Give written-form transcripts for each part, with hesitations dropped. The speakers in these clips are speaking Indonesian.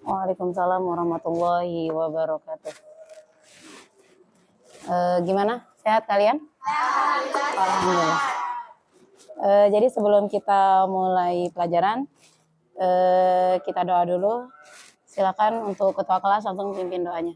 Waalaikumsalam warahmatullahi wabarakatuh. Gimana? Sehat kalian? Alhamdulillah. Jadi sebelum kita mulai pelajaran, kita doa dulu. Silakan untuk ketua kelas langsung pimpin doanya.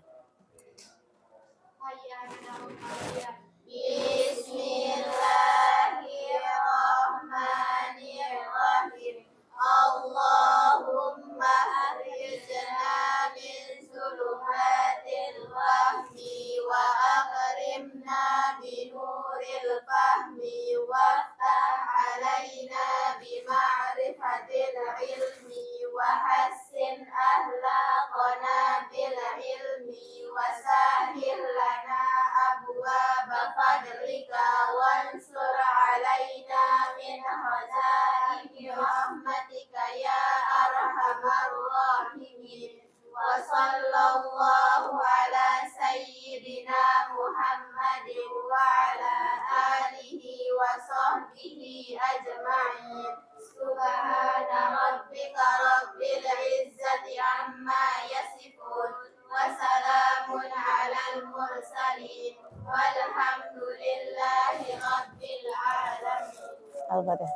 Bismillahirrahmanirrahim. Allahumma akhrijna min sulumatil wahmi wa akrimna binuril fahmi waftah alaina bima'rifatil ilmi wa hassin ahlaqana bil ilmi wa sahil lana abwaba fadlika wansur alaina min hazaini rahmatika ya arhamar rahimin. Wa sallallahu ala sayyidina Muhammadin wa ala alihi wa sahbihi ajma'in. Subhana rabbika rabbil izzati amma yasifun wa salamun alal mursalin walhamdulillahi rabbil alamin. Al-Fatihah.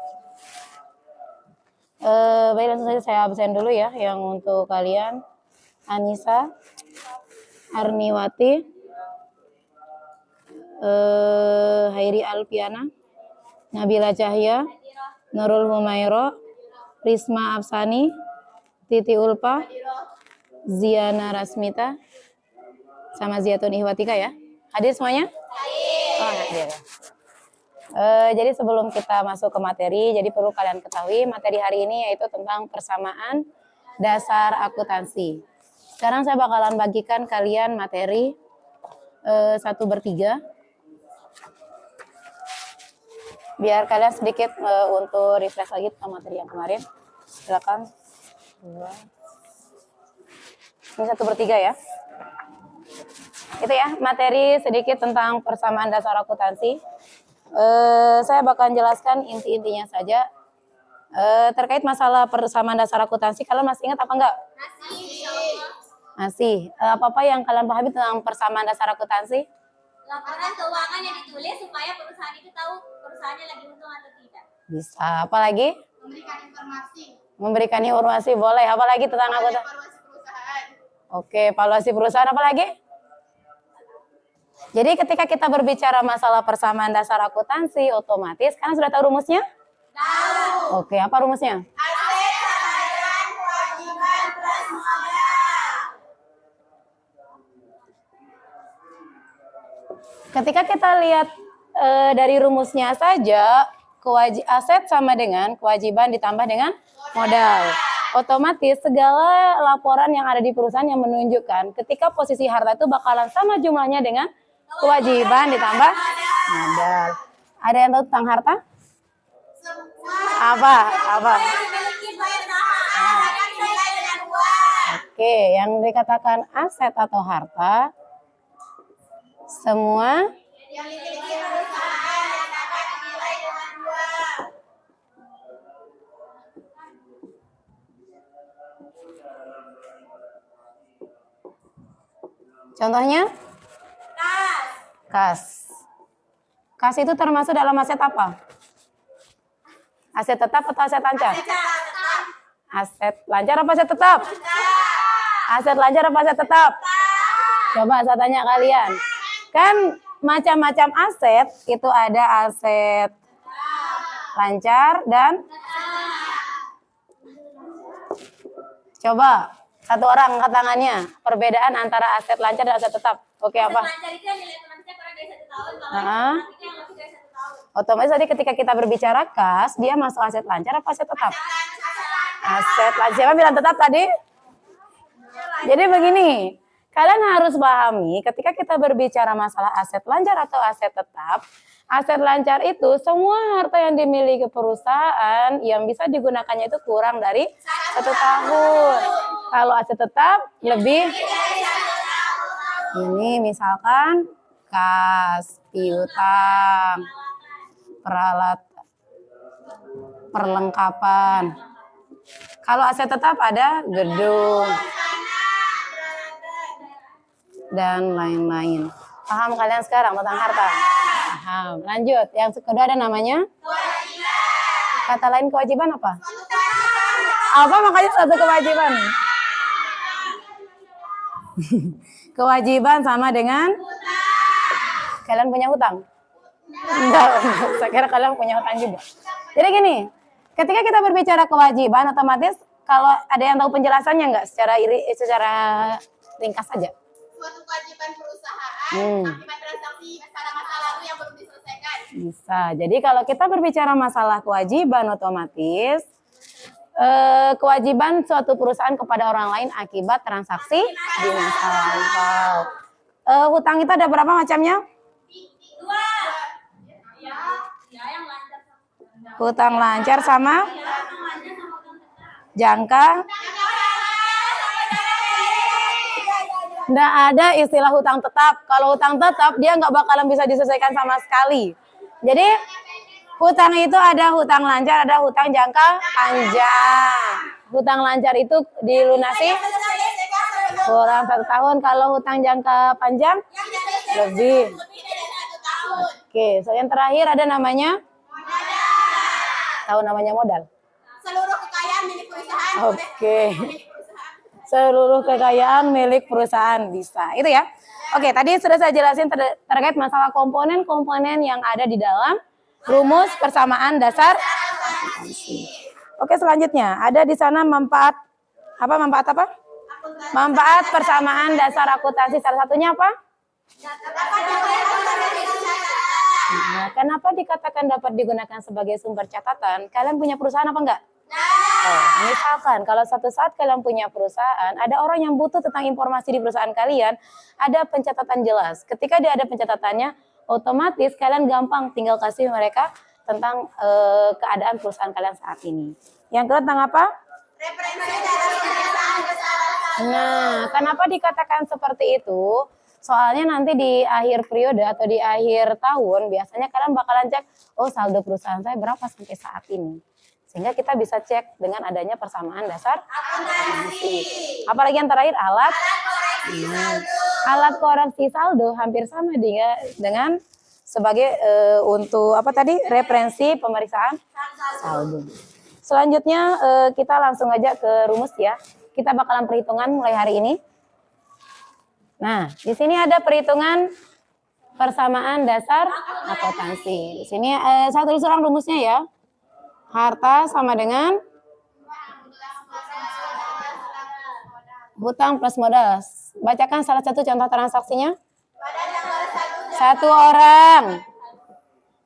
Baik, langsung saja saya absen dulu ya. Yang untuk kalian, Anissa, Arniwati, Hairi Alfiana, Nabila Cahya, Nurul Humairo, Risma Afsani, Titi Ulpa, Ziana Rasmita, sama Ziatun Ihwatika ya. Hadir semuanya? Oh, hadir. Jadi sebelum kita masuk ke materi, jadi perlu kalian ketahui materi hari ini yaitu tentang persamaan dasar akuntansi. Sekarang saya bakalan bagikan kalian materi 1/3. Biar kalian sedikit untuk refresh lagi tentang materi yang kemarin. Silakan. Ini 1/3 ya. Itu ya, materi sedikit tentang persamaan dasar akuntansi. Saya bakalan jelaskan inti-intinya saja. Terkait masalah persamaan dasar akuntansi, kalian masih ingat apa enggak? Masih. Apa-apa yang kalian pahami tentang persamaan dasar akuntansi? Laporan keuangan yang ditulis supaya perusahaan itu tahu perusahaannya lagi untung atau tidak. Bisa. Apa lagi? Memberikan informasi. Memberikan informasi, boleh. Apa lagi tentang akuntansi? Evaluasi perusahaan. Oke, evaluasi perusahaan apa lagi? Jadi ketika kita berbicara masalah persamaan dasar akuntansi, otomatis kalian sudah tahu rumusnya? Tahu. Oke, apa rumusnya? Aset cadangan kewajiban plus modal. Ketika kita lihat dari rumusnya saja, aset sama dengan kewajiban ditambah dengan modal. Otomatis segala laporan yang ada di perusahaan yang menunjukkan ketika posisi harta itu bakalan sama jumlahnya dengan kewajiban ditambah modal. Ada yang tahu tentang harta? Apa? Oke, yang dikatakan aset atau harta semua yang dimiliki perusahaan yang dapat dinilai dengan uang. Contohnya? Kas. Kas itu termasuk dalam aset apa? Aset tetap atau aset lancar? Aset lancar apa aset tetap? Aset lancar apa aset tetap? Coba saya tanya kalian. Kan macam-macam aset itu ada aset lancar dan coba satu orang angkat tangannya. Perbedaan antara aset lancar dan aset tetap. Oke, apa? Aset lancar itu yang nilai tunasnya kurang dari 1 tahun, kalau yang itu yang lebih dari 1 tahun. Otomatis tadi ketika kita berbicara kas, dia masuk aset lancar apa aset tetap? Aset lancar. Siapa bilang tetap tadi? Jadi begini, kalian harus pahami ketika kita berbicara masalah aset lancar atau aset tetap, aset lancar itu semua harta yang dimiliki perusahaan yang bisa digunakannya itu kurang dari 1 tahun. Kalau aset tetap lebih. Ini misalkan kas, piutang, perlengkapan. Kalau aset tetap ada gedung, dan lain-lain. Paham kalian sekarang tentang harta? Paham. Lanjut. Yang kedua ada namanya? Kewajiban. Kata lain kewajiban apa? Apa makanya satu kewajiban? Kewajiban sama dengan? Kalian punya hutang? Enggak, saya kira kalian punya hutang juga. Jadi gini, ketika kita berbicara kewajiban, otomatis kalau ada yang tahu penjelasannya enggak secara ringkas saja? Suatu kewajiban perusahaan akibat transaksi masa lalu yang belum diselesaikan. Bisa. Jadi kalau kita berbicara masalah kewajiban, otomatis kewajiban suatu perusahaan kepada orang lain akibat transaksi di masa lalu. Hutang itu ada berapa macamnya? 2. Ya, yang lancar. Hutang lancar sama jangka. Nggak ada istilah hutang tetap. Kalau hutang tetap dia nggak bakalan bisa diselesaikan sama sekali. Jadi hutang itu ada hutang lancar, ada hutang jangka panjang. Hutang lancar itu dilunasi kurang 1 tahun. Kalau hutang jangka panjang lebih. Oke, so yang terakhir ada namanya? Tahu namanya modal? Seluruh kekayaan milik perusahaan. Oke. Seluruh kekayaan milik perusahaan bisa. Itu ya. Oke, tadi sudah saya jelasin terkait masalah komponen-komponen yang ada di dalam rumus persamaan dasar. Oke, selanjutnya ada di sana manfaat apa? Manfaat persamaan dasar akuntansi. Salah satunya apa? Nah, kenapa dikatakan dapat digunakan sebagai sumber catatan? Kalian punya perusahaan apa enggak? Misalkan kalau suatu saat kalian punya perusahaan, ada orang yang butuh tentang informasi di perusahaan kalian, ada pencatatan jelas. Ketika dia ada pencatatannya, otomatis kalian gampang tinggal kasih mereka tentang keadaan perusahaan kalian saat ini. Yang kedua tentang apa? Referensi dalam penyelesaian kesalahan. Nah, kenapa dikatakan seperti itu? Soalnya nanti di akhir periode atau di akhir tahun, biasanya kalian bakalan cek, oh saldo perusahaan saya berapa sampai saat ini. Sehingga kita bisa cek dengan adanya persamaan dasar akuntansi. Apalagi yang terakhir alat koreksi saldo. Alat koreksi saldo hampir sama dengan sebagai untuk apa tadi? Referensi pemeriksaan saldo. Selanjutnya kita langsung aja ke rumus ya. Kita bakalan perhitungan mulai hari ini. Nah, di sini ada perhitungan persamaan dasar akuntansi. Di sini saya tulis ulang rumusnya ya. Harta sama dengan hutang plus modal. Bacakan salah satu contoh transaksinya. Pada tanggal 1 Satu orang.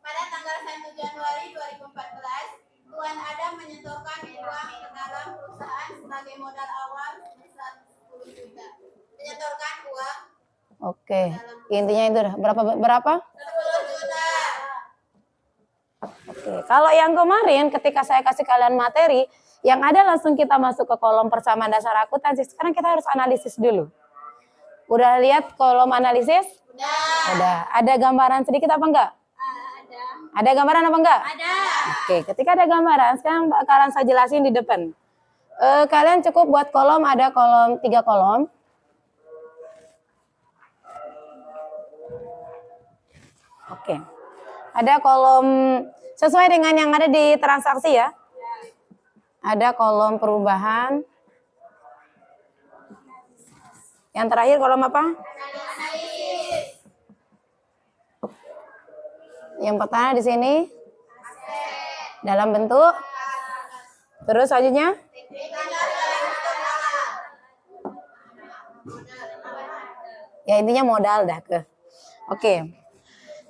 Pada tanggal 1 Januari 2014, Tuan Adam menyetorkan uang ke dalam perusahaan sebagai modal awal sebesar 10 juta. Menyetorkan uang. Oke, intinya itu berapa? 10 juta. Oke, kalau yang kemarin ketika saya kasih kalian materi, yang ada langsung kita masuk ke kolom persamaan dasar akuntansi. Sekarang kita harus analisis dulu. Udah lihat kolom analisis? Udah. Ada gambaran sedikit apa enggak? Ada. Ada gambaran apa enggak? Ada. Oke, ketika ada gambaran, sekarang bakalan saya jelasin di depan. Kalian cukup buat kolom, ada kolom 3 kolom. Oke. Ada kolom sesuai dengan yang ada di transaksi ya. Ada kolom perubahan. Yang terakhir kolom apa? Yang pertama di sini dalam bentuk. Terus selanjutnya ya intinya modal dah ke. Oke.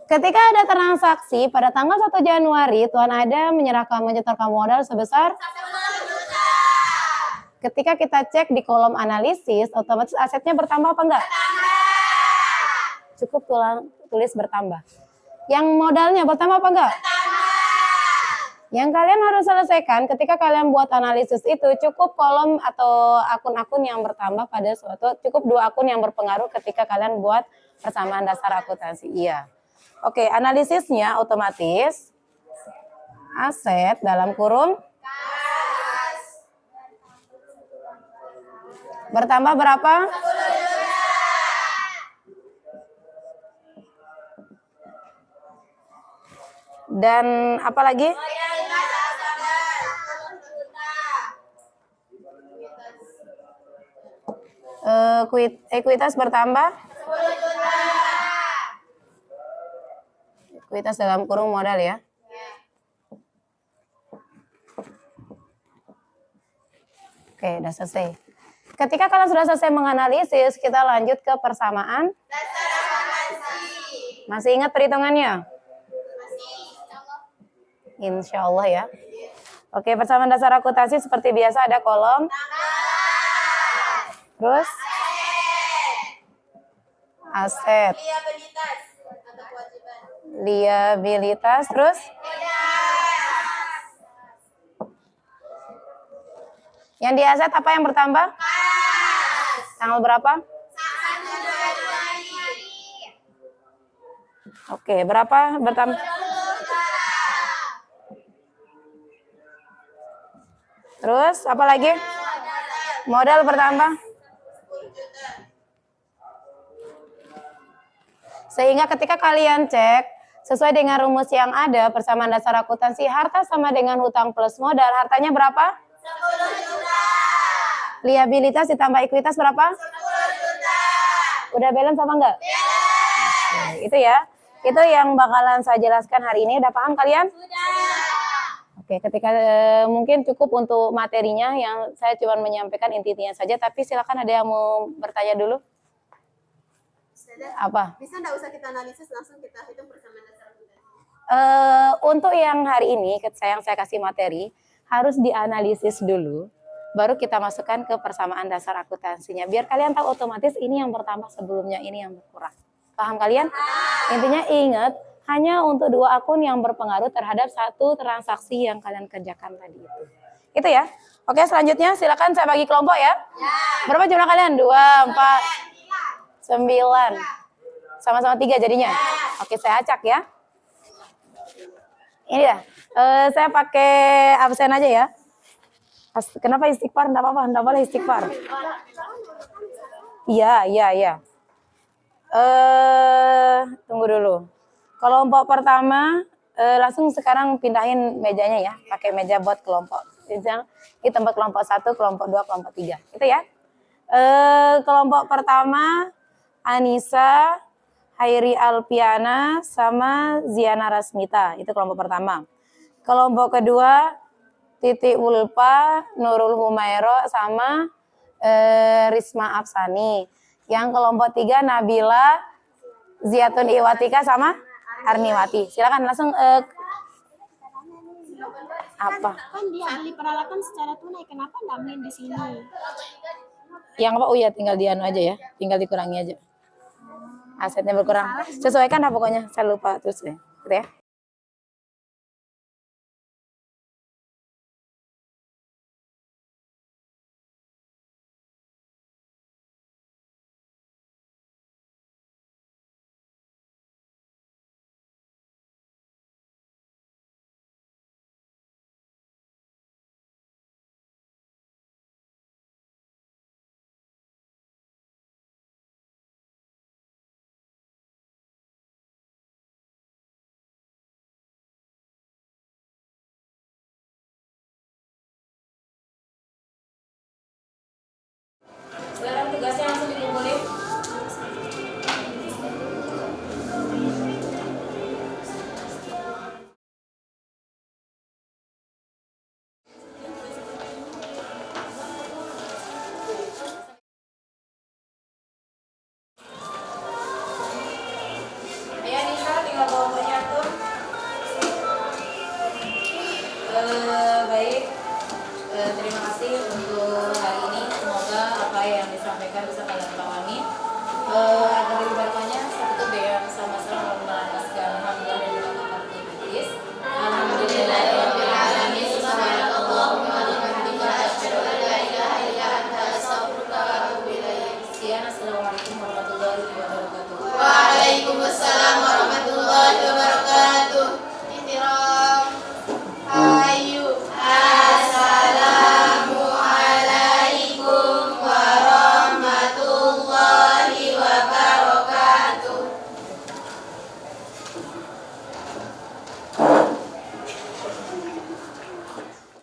Ketika ada transaksi pada tanggal 1 Januari, Tuan Adam menyetorkan modal sebesar 10 juta. ketika kita cek di kolom analisis, otomatis asetnya bertambah apa enggak? Cukup tulis bertambah. Yang modalnya bertambah apa enggak? Yang kalian harus selesaikan ketika kalian buat analisis itu cukup kolom atau akun-akun yang bertambah pada cukup 2 akun yang berpengaruh ketika kalian buat persamaan dasar akuntansi. Iya. Oke, analisisnya otomatis aset dalam kurung bertambah berapa? Dan apa lagi? Ekuitas bertambah. Ekuitas dalam kurung modal ya. Oke, udah selesai. Ketika kalian sudah selesai menganalisis, kita lanjut ke persamaan. Masih ingat perhitungannya? Insya Allah ya. Oke, persamaan dasar akuntansi seperti biasa ada kolom. Terus? Aset. Liabilitas. Terus? Yang di aset apa yang bertambah? Tanggal berapa? Oke, berapa bertambah? Terus apa lagi? Modal bertambah. Sehingga ketika kalian cek sesuai dengan rumus yang ada persamaan dasar akuntansi, harta sama dengan hutang plus modal, hartanya berapa? 10 juta. Liabilitas ditambah ekuitas berapa? 10 juta. Udah balance apa enggak? Balance. Nah, itu ya. Itu yang bakalan saya jelaskan hari ini. Udah paham kalian? Sudah. Oke, ketika mungkin cukup untuk materinya yang saya cuma menyampaikan intinya saja, tapi silakan ada yang mau bertanya dulu. Apa? Bisa nggak usah kita analisis, langsung kita hitung persamaan dasar akuntansi? Untuk yang hari ini yang saya kasih materi harus dianalisis dulu, baru kita masukkan ke persamaan dasar akuntansinya. Biar kalian tahu otomatis ini yang bertambah sebelumnya, ini yang berkurang. Paham kalian? Intinya ingat, hanya untuk 2 akun yang berpengaruh terhadap 1 transaksi yang kalian kerjakan tadi itu. Itu ya. Oke, selanjutnya silakan saya bagi kelompok ya. Berapa jumlah kalian? 2, 4, 9. Sama-sama 3 jadinya. Oke, saya acak ya. Ini ya. Saya pakai absen aja ya. Kenapa istighfar? Enggak apa-apa, enggak boleh istighfar. Iya. Tunggu dulu. Kelompok pertama langsung sekarang pindahin mejanya ya, pakai meja buat kelompok. Di tempat kelompok 1, kelompok 2, kelompok 3. Itu ya. Kelompok pertama Anissa, Hairi Alpiana, sama Ziana Rasmita. Itu kelompok pertama. Kelompok kedua Titi Ulpa, Nurul Humairo, sama Risma Afsani. Yang kelompok 3 Nabila, Ziatun Iwatika, sama Arniwati. Silakan langsung apa? Kan dia beli peralatan secara tunai, kenapa nggak beli di sini? Yang apa? Oh ya, tinggal dianu aja ya, tinggal dikurangi aja. Asetnya berkurang. Sesuaikan dah pokoknya, saya lupa terus deh. Gitu ya. Sekarang tugasnya langsung dikumpulin. Ayo Nisa, tinggal bawa bukunya tuh. Baik. Terima kasih untuk hari ini. Semoga apa yang disampaikan bisa kalian pahami.